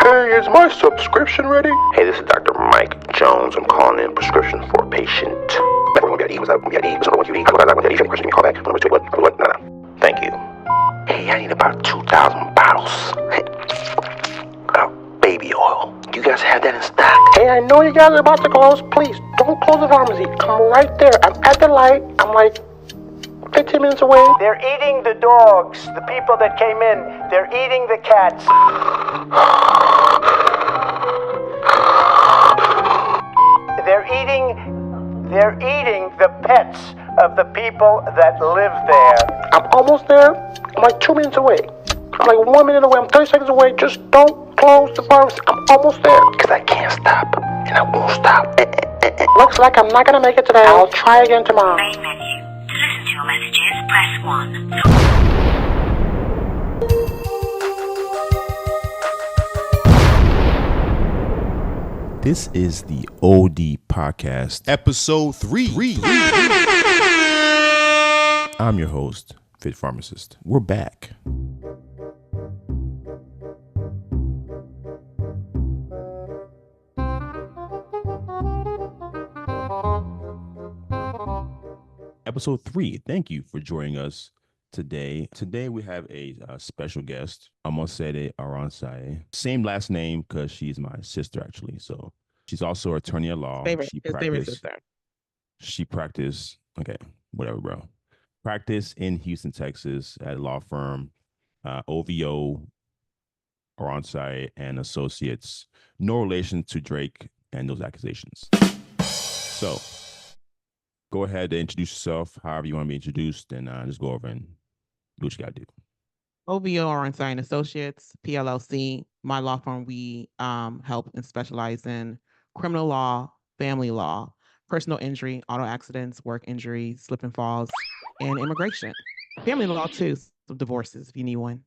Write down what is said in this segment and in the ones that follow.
Hey, is my subscription ready? Hey, this is Dr. Mike Jones. I'm calling in prescription for a patient. Remember when we had E? Was that when we had E? Was number one, you E? What was that when we had E? Any question, you call back. Number two, what? No. Thank you. Hey, I need about 2,000 bottles of baby oil. Do you guys have that in stock? Hey, I know you guys are about to close. Please, don't close the pharmacy. I'm right there. I'm at the light. I'm like 15 minutes away. They're eating the dogs. The people that came in, they're eating the cats. They're eating the pets of the people that live there. I'm almost there. I'm like 2 minutes away. I'm like 1 minute away. I'm 30 seconds away. Just don't close the pharmacy. I'm almost there. Because I can't stop. And I won't stop. Looks like I'm not going to make it today. I'll try again tomorrow. Main menu. To listen to your messages, press 1. This is the OD Podcast, Episode 3. I'm your host, Fit Pharmacist. We're back. Episode 3. Thank you for joining us today. Today we have a special guest, Omosede Aransai. Same last name because she's my sister, actually. So she's also an attorney at law. His favorite sister. She practiced, okay, whatever, bro. Practice in Houston, Texas at a law firm, OVO, Aransai and Associates. No relation to Drake and those accusations. So go ahead and introduce yourself however you want to be introduced, and just go over and do what you got to do. OVO Aransai and Associates, PLLC. My law firm, we help and specialize in criminal law, family law, personal injury, auto accidents, work injury, slip and falls, and immigration. Family law too, so divorces if you need one.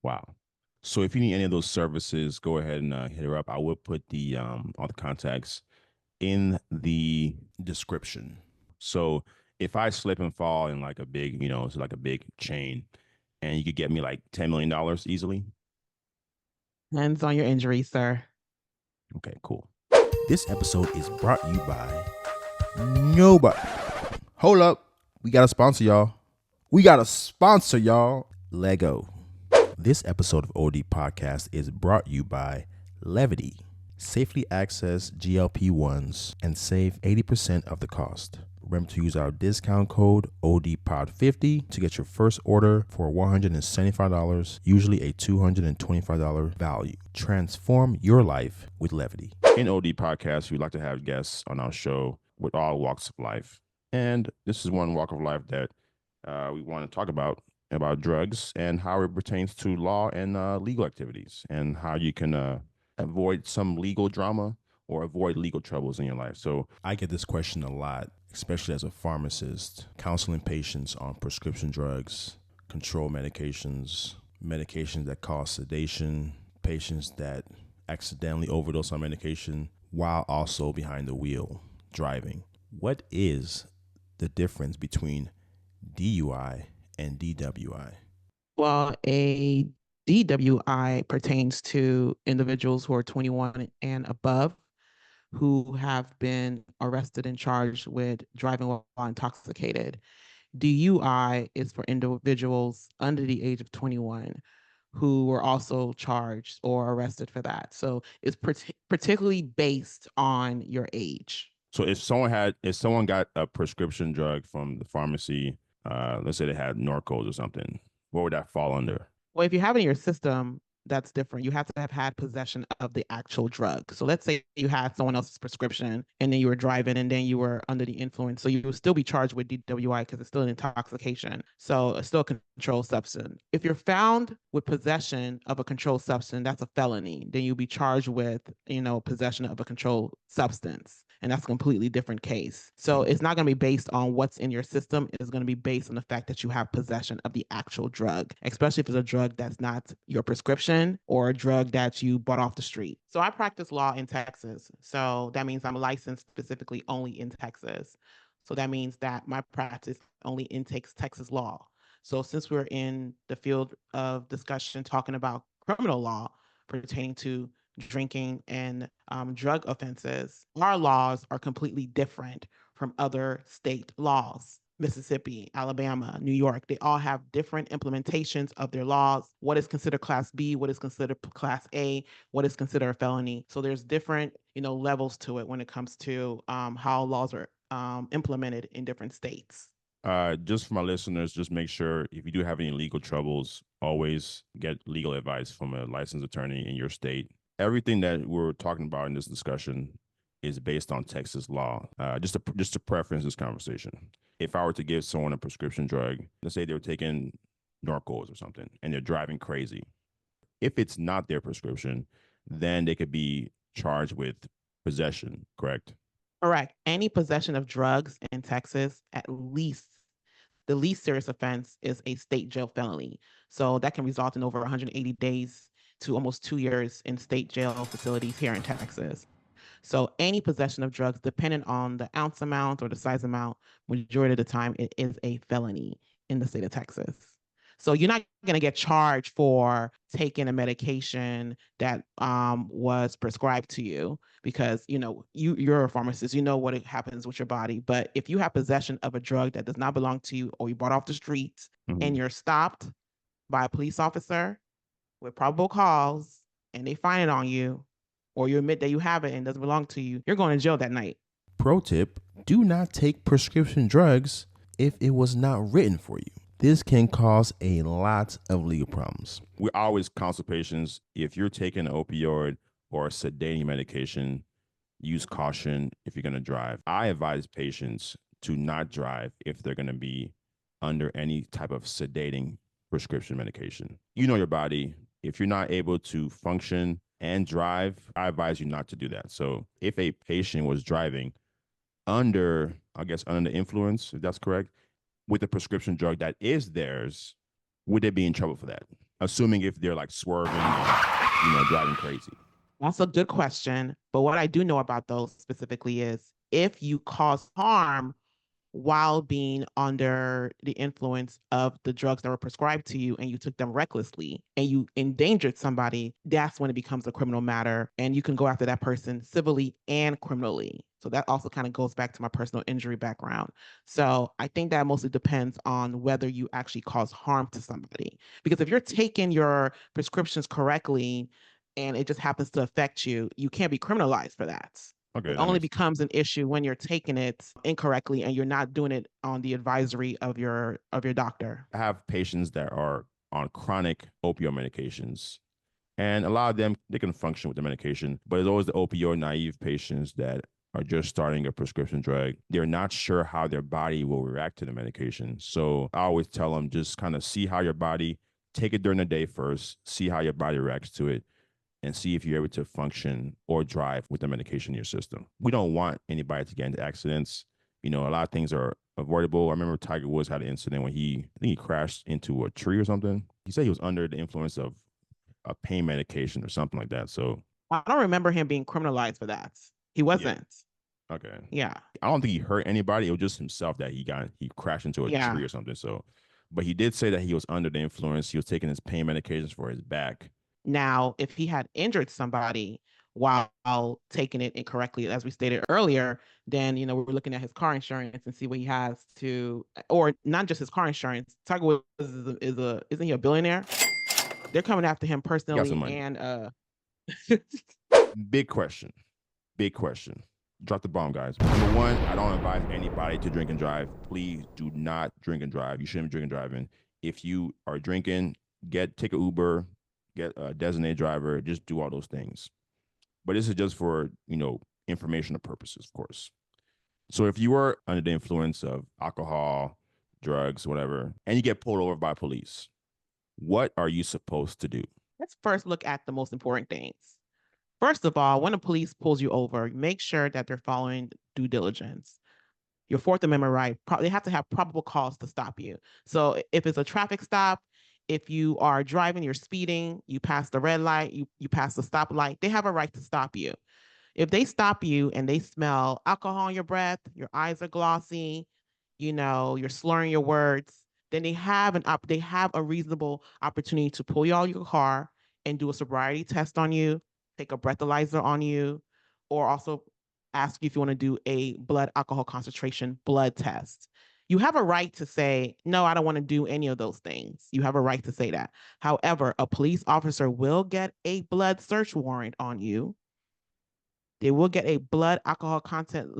Wow. So if you need any of those services, go ahead and hit her up. I will put the all the contacts in the description. So if I slip and fall in like a big, it's like a big chain, and you could get me like $10 million easily. Hands on your injury, sir. Okay, cool. This episode is brought to you by nobody. Hold up. We got a sponsor, y'all. Lego. This episode of OD Podcast is brought to you by Levity. Safely access GLP-1s and save 80% of the cost. Remember to use our discount code ODPOD50 to get your first order for $175, usually a $225 value. Transform your life with Levity. In OD Podcast, we like to have guests on our show with all walks of life. And this is one walk of life that we want to talk about drugs and how it pertains to law and legal activities, and how you can avoid some legal drama or avoid legal troubles in your life. So I get this question a lot, especially as a pharmacist, counseling patients on prescription drugs, control medications that cause sedation, patients that accidentally overdose on medication while also behind the wheel driving. What is the difference between DUI and DWI? Well, a DWI pertains to individuals who are 21 and above who have been arrested and charged with driving while intoxicated. DUI is for individuals under the age of 21 who were also charged or arrested for that. So it's particularly based on your age. So if someone got a prescription drug from the pharmacy, let's say they had Norcos or something, what would that fall under? Well, if you have it in your system, that's different. You have to have had possession of the actual drug. So let's say you had someone else's prescription and then you were driving and then you were under the influence. So you would still be charged with DWI because it's still an intoxication. So it's still a controlled substance. If you're found with possession of a controlled substance, that's a felony. Then you'll be charged with, possession of a controlled substance. And that's a completely different case. So it's not going to be based on what's in your system. It's going to be based on the fact that you have possession of the actual drug, especially if it's a drug that's not your prescription or a drug that you bought off the street. So I practice law in Texas. So that means I'm licensed specifically only in Texas. So that means that my practice only intakes Texas law. So since we're in the field of discussion talking about criminal law, pertaining to drinking and drug offenses, our laws are completely different from other state laws. Mississippi, Alabama, New York, they all have different implementations of their laws. What is considered Class B, what is considered Class A, what is considered a felony. So there's different, levels to it when it comes to how laws are implemented in different states. Just for my listeners, just make sure if you do have any legal troubles, always get legal advice from a licensed attorney in your state. Everything that we're talking about in this discussion is based on Texas law. Just to preference this conversation. If I were to give someone a prescription drug, let's say they were taking Norcos or something, and they're driving crazy. If it's not their prescription, then they could be charged with possession, correct? Correct. Any possession of drugs in Texas, at least the least serious offense is a state jail felony. So that can result in over 180 days to almost 2 years in state jail facilities here in Texas. So any possession of drugs, depending on the ounce amount or the size amount, majority of the time it is a felony in the state of Texas. So you're not going to get charged for taking a medication that was prescribed to you because, you're a pharmacist, you know what happens with your body. But if you have possession of a drug that does not belong to you or you bought off the streets and you're stopped by a police officer with probable cause and they find it on you, or you admit that you have it and it doesn't belong to you, you're going to jail that night. Pro tip, do not take prescription drugs if it was not written for you. This can cause a lot of legal problems. We always counsel patients, if you're taking an opioid or a sedating medication, use caution if you're going to drive. I advise patients to not drive if they're going to be under any type of sedating prescription medication. You know your body. If you're not able to function and drive, I advise you not to do that. So if a patient was driving under the influence, if that's correct, with a prescription drug that is theirs, would they be in trouble for that? Assuming if they're like swerving and, driving crazy. That's a good question. But what I do know about those specifically is if you cause harm while being under the influence of the drugs that were prescribed to you and you took them recklessly and you endangered somebody, that's when it becomes a criminal matter and you can go after that person civilly and criminally. So that also kind of goes back to my personal injury background. So I think that mostly depends on whether you actually cause harm to somebody. Because if you're taking your prescriptions correctly and it just happens to affect you, you can't be criminalized for that. Okay, it only becomes an issue when you're taking it incorrectly and you're not doing it on the advisory of your doctor. I have patients that are on chronic opioid medications, and a lot of them, they can function with the medication, but there's always the opioid naive patients that are just starting a prescription drug. They're not sure how their body will react to the medication. So I always tell them, just kind of see how your body, take it during the day first, see how your body reacts to it, and see if you're able to function or drive with the medication in your system. We don't want anybody to get into accidents. A lot of things are avoidable. I remember Tiger Woods had an incident when I think he crashed into a tree or something. He said he was under the influence of a pain medication or something like that. So I don't remember him being criminalized for that. He wasn't. Yeah. Okay. Yeah. I don't think he hurt anybody. It was just himself that he crashed into a tree or something. So, but he did say that he was under the influence. He was taking his pain medications for his back. Now, if he had injured somebody while taking it incorrectly, as we stated earlier, then, we're looking at his car insurance and see what he has to, or not just his car insurance. Tiger Woods isn't he a billionaire? They're coming after him personally. And Big question. Drop the bomb, guys. Number one, I don't advise anybody to drink and drive. Please do not drink and drive. You shouldn't be drinking and driving. If you are drinking, take an Uber, get a designated driver, just do all those things. But this is just for, informational purposes, of course. So if you are under the influence of alcohol, drugs, whatever, and you get pulled over by police, what are you supposed to do? Let's first look at the most important things. First of all, when the police pulls you over, make sure that they're following due diligence. Your Fourth Amendment right, they have to have probable cause to stop you. So if it's a traffic stop, if you are driving, you're speeding, you pass the red light, you pass the stoplight, they have a right to stop you. If they stop you and they smell alcohol in your breath, your eyes are glossy, you're slurring your words, then they have a reasonable opportunity to pull you out of your car and do a sobriety test on you, take a breathalyzer on you, or also ask you if you want to do a blood alcohol concentration blood test. You have a right to say, no, I don't want to do any of those things. You have a right to say that. However, a police officer will get a blood search warrant on you. They will get a blood alcohol content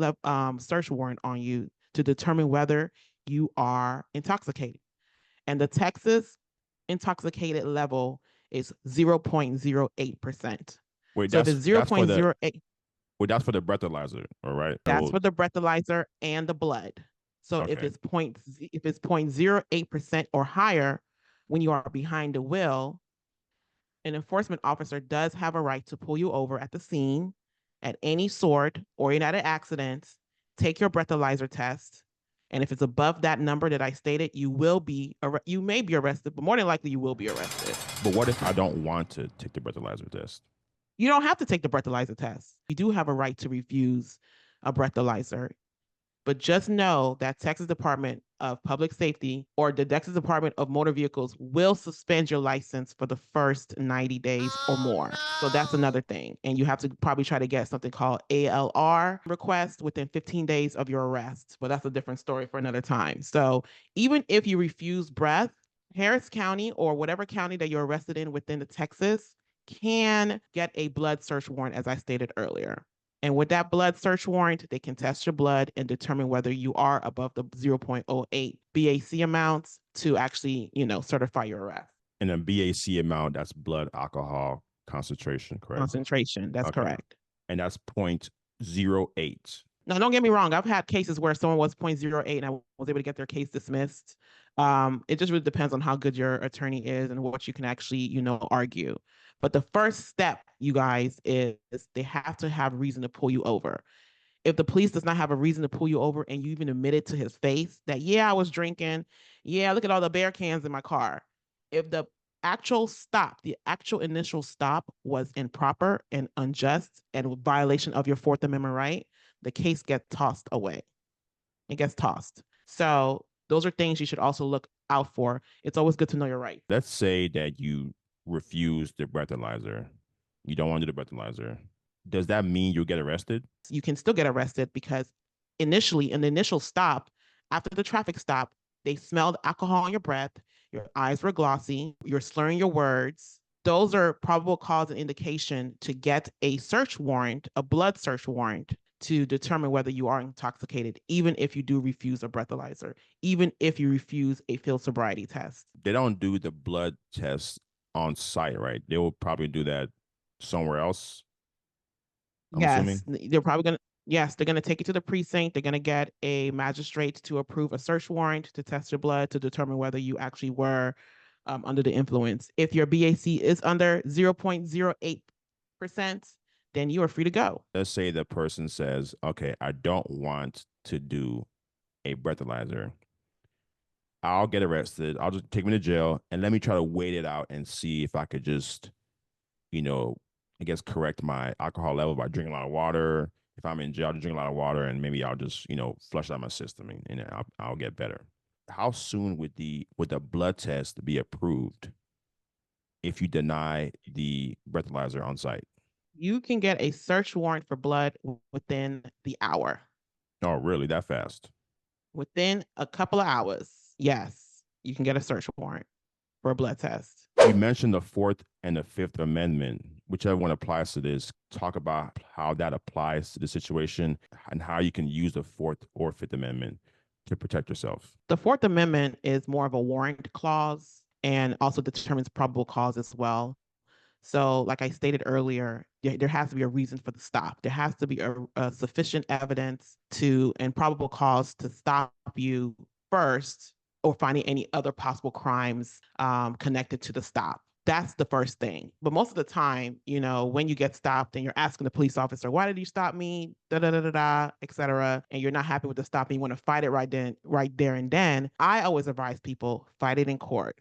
search warrant on you to determine whether you are intoxicated. And the Texas intoxicated level is 0.08%. Wait, So if it's that's for the 0.08, that's for the breathalyzer, all right? that's for the breathalyzer and the blood. So if Okay. it's 0.08% or higher when you are behind the wheel, an enforcement officer does have a right to pull you over at the scene at any sort or in at an accident, take your breathalyzer test. And if it's above that number that I stated, you may be arrested, but more than likely you will be arrested. But what if I don't want to take the breathalyzer test? You don't have to take the breathalyzer test. You do have a right to refuse a breathalyzer. But just know that Texas Department of Public Safety or the Texas Department of Motor Vehicles will suspend your license for the first 90 days or more. So that's another thing. And you have to probably try to get something called ALR request within 15 days of your arrest. But that's a different story for another time. So even if you refuse breath, Harris County or whatever county that you're arrested in within the Texas can get a blood search warrant, as I stated earlier. And with that blood search warrant, they can test your blood and determine whether you are above the 0.08 BAC amounts to actually, certify your arrest. And a BAC amount, that's blood alcohol concentration, correct? Concentration, that's Okay. correct. And that's 0.08. Now, don't get me wrong. I've had cases where someone was 0.08 and I was able to get their case dismissed. It just really depends on how good your attorney is and what you can actually, argue. But the first step, you guys, is they have to have reason to pull you over. If the police does not have a reason to pull you over and you even admit it to his face that, yeah, I was drinking. Yeah, look at all the bear cans in my car. If the actual initial stop was improper and unjust and a violation of your Fourth Amendment right, the case gets tossed away. It gets tossed. So those are things you should also look out for. It's always good to know your rights. Let's say that you refuse the breathalyzer. You don't want to do the breathalyzer. Does that mean you'll get arrested? You can still get arrested because initially, in the initial stop, after the traffic stop, they smelled alcohol on your breath, your eyes were glossy, you're slurring your words. Those are probable cause and indication to get a search warrant, a blood search warrant, to determine whether you are intoxicated, even if you do refuse a breathalyzer, even if you refuse a field sobriety test. They don't do the blood test on site, right? They will probably do that somewhere else. I'm assuming. They're probably going to. Yes, they're going to take you to the precinct. They're going to get a magistrate to approve a search warrant to test your blood to determine whether you actually were under the influence. If your BAC is under 0.08%, then you are free to go. Let's say the person says, okay, I don't want to do a breathalyzer. I'll get arrested. I'll just take me to jail and let me try to wait it out and see if I could just, correct my alcohol level by drinking a lot of water. If I'm in jail, I'll drink a lot of water and maybe I'll just, flush out my system and I'll get better. How soon would the blood test be approved if you deny the breathalyzer on site? You can get a search warrant for blood within the hour. Oh, really? That fast? Within a couple of hours, yes, you can get a search warrant for a blood test. You mentioned the Fourth and the Fifth Amendment. Whichever one applies to this, talk about how that applies to the situation and how you can use the Fourth or Fifth Amendment to protect yourself. The Fourth Amendment is more of a warrant clause and also determines probable cause as well. So like I stated earlier, there has to be a reason for the stop. There has to be a sufficient evidence and probable cause to stop you first or finding any other possible crimes connected to the stop. That's the first thing. But most of the time, when you get stopped and you're asking the police officer, why did you stop me? Et cetera. And you're not happy with the stop and you want to fight it right there and then. I always advise people, fight it in court.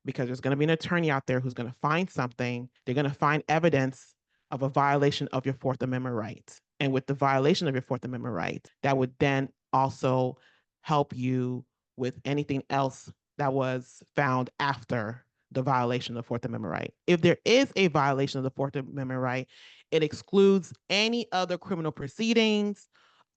Because there's going to be an attorney out there who's going to find something. They're going to find evidence of a violation of your Fourth Amendment right. And with the violation of your Fourth Amendment right, that would then also help you with anything else that was found after the violation of the Fourth Amendment right. If there is a violation of the Fourth Amendment right, it excludes any other criminal proceedings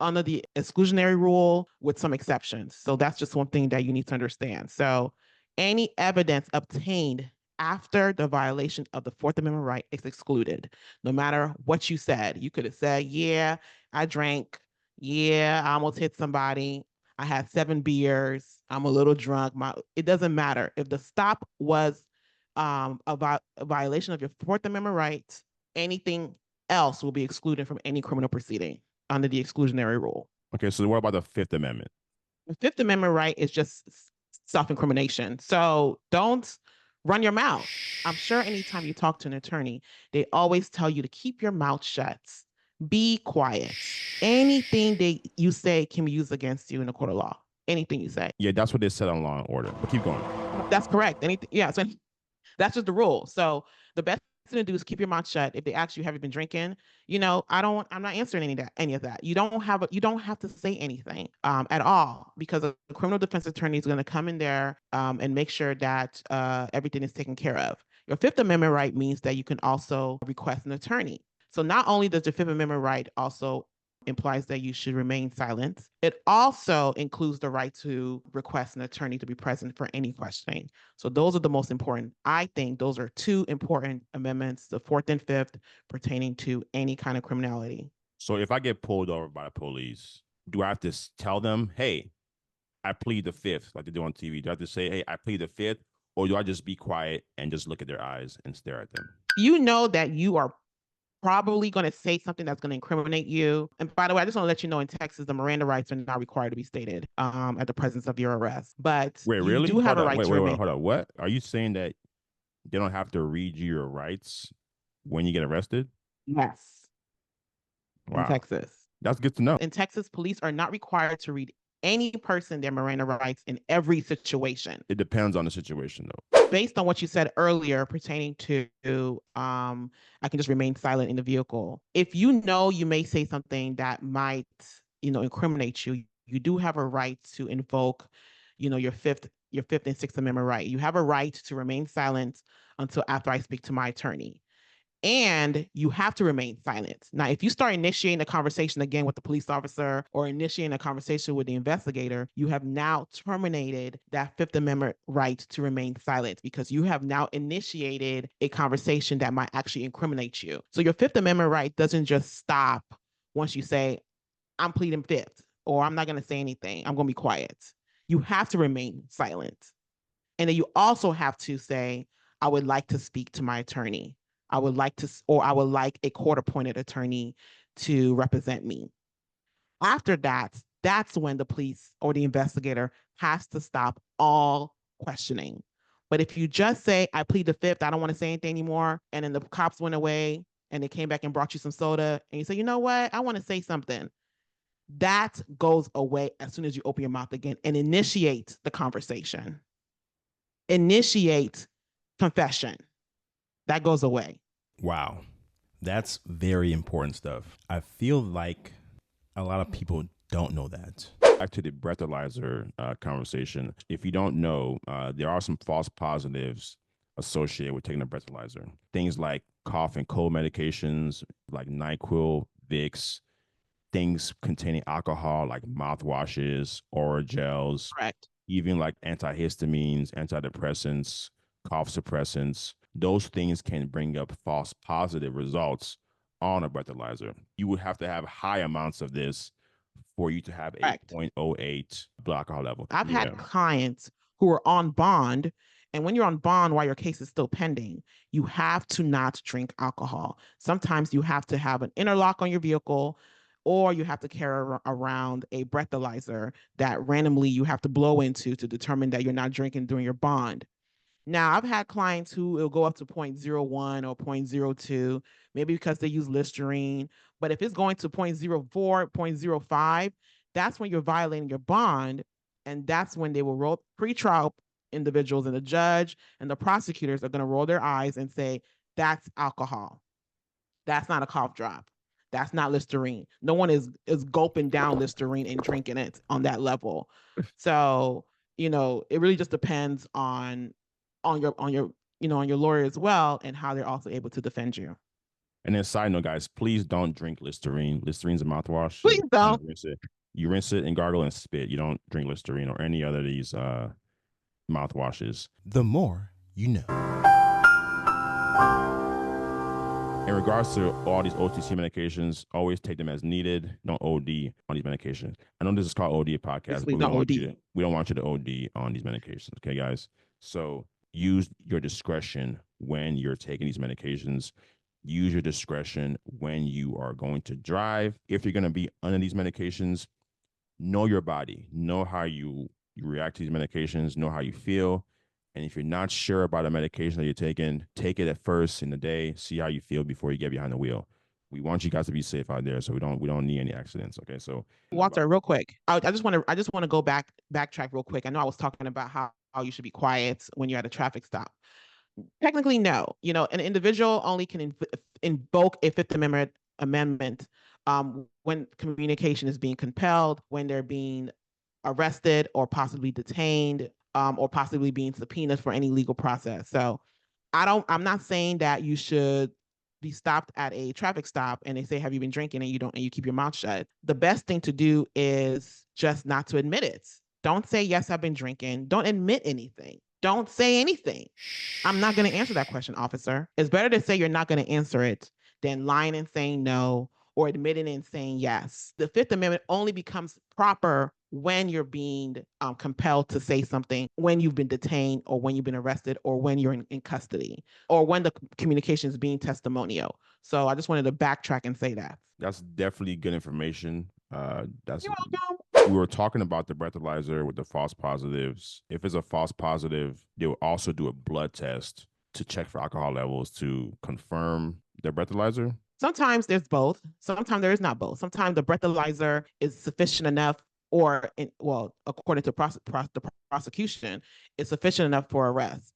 under the exclusionary rule with some exceptions. So that's just one thing that you need to understand. So any evidence obtained after the violation of the Fourth Amendment right is excluded, no matter what you said. You could have said, yeah, I drank. Yeah, I almost hit somebody. I had 7 beers. I'm a little drunk. It doesn't matter. If the stop was a violation of your Fourth Amendment rights, anything else will be excluded from any criminal proceeding under the exclusionary rule. Okay, so what about the Fifth Amendment? The Fifth Amendment right is just self-incrimination. So don't run your mouth. I'm sure anytime you talk to an attorney, they always tell you to keep your mouth shut. Be quiet. Anything you say can be used against you in a court of law. Anything you say. Yeah, that's what they said on Law and Order. But keep going. That's correct. Anything, yeah. So that's just the rule. So the best thing to do is keep your mouth shut. If they ask you, have you been drinking? I'm not answering any of that. You don't have to say anything at all, because the criminal defense attorney is going to come in there and make sure that everything is taken care of. Your Fifth Amendment right means that you can also request an attorney. So not only does the Fifth Amendment right also implies that you should remain silent, it also includes the right to request an attorney to be present for any questioning. So those are the most important. I think those are 2 important amendments, the Fourth and Fifth, pertaining to any kind of criminality. So if I get pulled over by the police, do I have to tell them, hey, I plead the Fifth, like they do on TV? Do I have to say, hey, I plead the Fifth? Or do I just be quiet and just look at their eyes and stare at them? You know that you are probably going to say something that's going to incriminate you. And by the way, I just want to let you know, in Texas, the Miranda rights are not required to be stated at the presence of your arrest. But wait, really? You do have a right to remain. Hold on. What? Are you saying that they don't have to read you your rights when you get arrested? Yes. Wow. In Texas. That's good to know. In Texas, police are not required to read any person their Miranda rights in every situation. It depends on the situation, though. Based on what you said earlier pertaining to I can just remain silent in the vehicle. If you know you may say something that might, incriminate you, you do have a right to invoke, your Fifth and Sixth Amendment right. You have a right to remain silent until after I speak to my attorney. And you have to remain silent. Now, if you start initiating a conversation again with the police officer or initiating a conversation with the investigator, you have now terminated that Fifth Amendment right to remain silent, because you have now initiated a conversation that might actually incriminate you. So your Fifth Amendment right doesn't just stop once you say, I'm pleading Fifth, or I'm not going to say anything, I'm going to be quiet. You have to remain silent. And then you also have to say, I would like to speak to my attorney. I would like a court-appointed attorney to represent me. After that, that's when the police or the investigator has to stop all questioning. But if you just say, I plead the Fifth, I don't want to say anything anymore, and then the cops went away and they came back and brought you some soda, and you say, you know what, I want to say something, that goes away as soon as you open your mouth again and initiate the conversation. Initiate confession. That goes away. Wow. That's very important stuff. I feel like a lot of people don't know that. Back to the breathalyzer conversation. If you don't know, there are some false positives associated with taking a breathalyzer. Things like cough and cold medications like NyQuil, Vicks, things containing alcohol like mouthwashes, oral gels, Correct. Even like antihistamines, antidepressants, cough suppressants. Those things can bring up false positive results on a breathalyzer. You would have to have high amounts of this for you to have a 0.08 blood alcohol level. I've had clients who are on bond, and when you're on bond while your case is still pending, you have to not drink alcohol. Sometimes you have to have an interlock on your vehicle, or you have to carry around a breathalyzer that randomly you have to blow into to determine that you're not drinking during your bond. Now, I've had clients who will go up to 0.01 or 0.02, maybe because they use Listerine. But if it's going to 0.04, 0.05, that's when you're violating your bond. And that's when they will roll pretrial individuals, and the judge and the prosecutors are going to roll their eyes and say, that's alcohol. That's not a cough drop. That's not Listerine. No one is gulping down Listerine and drinking it on that level. So, it really just depends on your on your lawyer as well, and how they're also able to defend you. And then side note, guys, please don't drink Listerine. Listerine's a mouthwash. Please don't. You rinse it and gargle and spit. You don't drink Listerine or any other of these mouthwashes. The more you know. In regards to all these OTC medications, always take them as needed. Don't OD on these medications. I know this is called OD podcast, but we don't want you to OD on these medications. Okay, guys? So use your discretion when you're taking these medications. Use your discretion when you are going to drive. If you're going to be under these medications, know your body. Know how you react to these medications. Know how you feel. And if you're not sure about a medication that you're taking, take it at first in the day. See how you feel before you get behind the wheel. We want you guys to be safe out there, so we don't need any accidents. Okay, so Walter, real quick, I just want to go backtrack real quick. I know I was talking about how you should be quiet when you're at a traffic stop. Technically, no. An individual only can invoke a Fifth Amendment when communication is being compelled, when they're being arrested or possibly detained, or possibly being subpoenaed for any legal process. So I'm not saying that you should be stopped at a traffic stop and they say, have you been drinking, and you keep your mouth shut. The best thing to do is just not to admit it. Don't say, yes, I've been drinking. Don't admit anything. Don't say anything. I'm not going to answer that question, officer. It's better to say you're not going to answer it than lying and saying no, or admitting and saying yes. The Fifth Amendment only becomes proper when you're being compelled to say something, when you've been detained, or when you've been arrested, or when you're in custody, or when the communication is being testimonial. So I just wanted to backtrack and say that. That's definitely good information. You're welcome. We were talking about the breathalyzer with the false positives. If it's a false positive, they will also do a blood test to check for alcohol levels to confirm their breathalyzer. Sometimes there's both. Sometimes there is not both. Sometimes the breathalyzer is sufficient enough, or according to the prosecution, it's sufficient enough for arrest.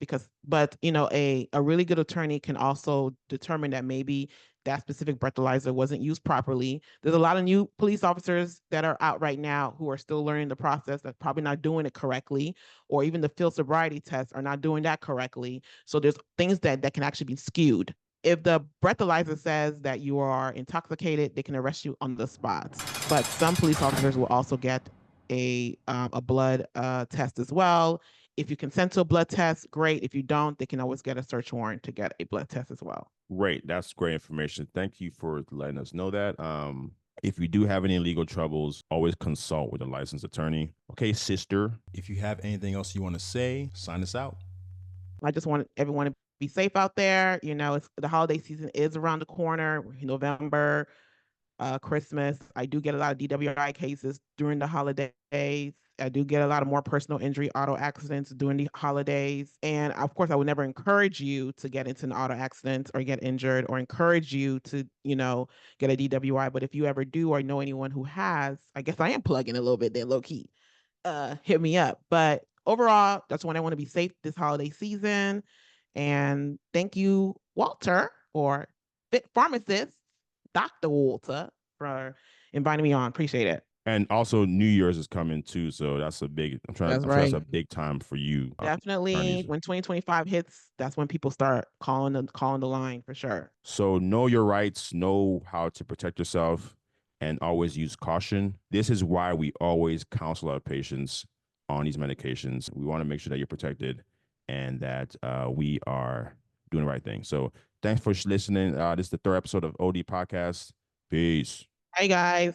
But a really good attorney can also determine that maybe that specific breathalyzer wasn't used properly. There's a lot of new police officers that are out right now who are still learning the process, that's probably not doing it correctly, or even the field sobriety tests are not doing that correctly. So there's things that can actually be skewed. If the breathalyzer says that you are intoxicated, they can arrest you on the spot. But some police officers will also get a blood test as well. If you consent to a blood test, great. If you don't, they can always get a search warrant to get a blood test as well. Great. That's great information. Thank you for letting us know that. If you do have any legal troubles, always consult with a licensed attorney. Okay, sister. If you have anything else you want to say, sign us out. I just want everyone to be safe out there. The holiday season is around the corner. November, Christmas. I do get a lot of DWI cases during the holidays. I do get a lot of more personal injury auto accidents during the holidays. And of course, I would never encourage you to get into an auto accident or get injured, or encourage you to, get a DWI. But if you ever do, or know anyone who has, I guess I am plugging a little bit there, low key, hit me up. But overall, that's when I want to be safe this holiday season. And thank you, Walter, or Fit Pharmacist, Dr. Walter, for inviting me on. Appreciate it. And also New Year's is coming too, so that's a big. I'm sure that's a big time for you. Definitely, when 2025 hits, that's when people start calling the line for sure. So know your rights, know how to protect yourself, and always use caution. This is why we always counsel our patients on these medications. We want to make sure that you're protected and that we are doing the right thing. So thanks for listening. This is the 3rd episode of OD Podcast. Peace. Hey, guys.